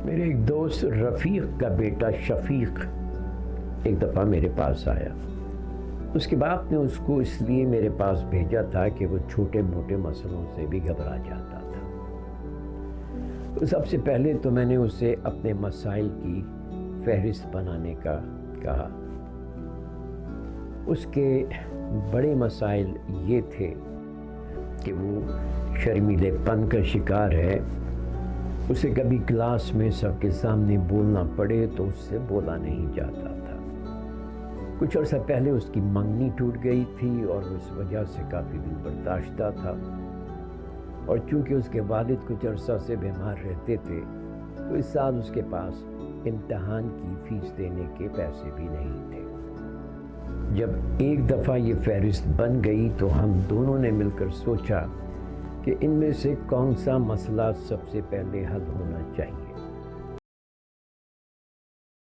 میرے ایک دوست رفیق کا بیٹا شفیق ایک دفعہ میرے پاس آیا۔ اس کے باپ نے اس کو اس لیے میرے پاس بھیجا تھا کہ وہ چھوٹے موٹے مسئلوں سے بھی گھبرا جاتا تھا۔ سب سے پہلے تو میں نے اسے اپنے مسائل کی فہرست بنانے کا کہا۔ اس کے بڑے مسائل یہ تھے کہ وہ شرمیلے پن کا شکار ہے، اسے کبھی کلاس میں سب کے سامنے بولنا پڑے تو اس سے بولا نہیں جاتا تھا۔ کچھ عرصہ پہلے اس کی منگنی ٹوٹ گئی تھی اور اس وجہ سے کافی دل برداشتہ تھا، اور چونکہ اس کے والد کچھ عرصہ سے بیمار رہتے تھے تو اس سال اس کے پاس امتحان کی فیس دینے کے پیسے بھی نہیں تھے۔ جب ایک دفعہ یہ فہرست بن گئی تو ہم دونوں نے مل کر سوچا کہ ان میں سے کون سا مسئلہ سب سے پہلے حل ہونا چاہیے۔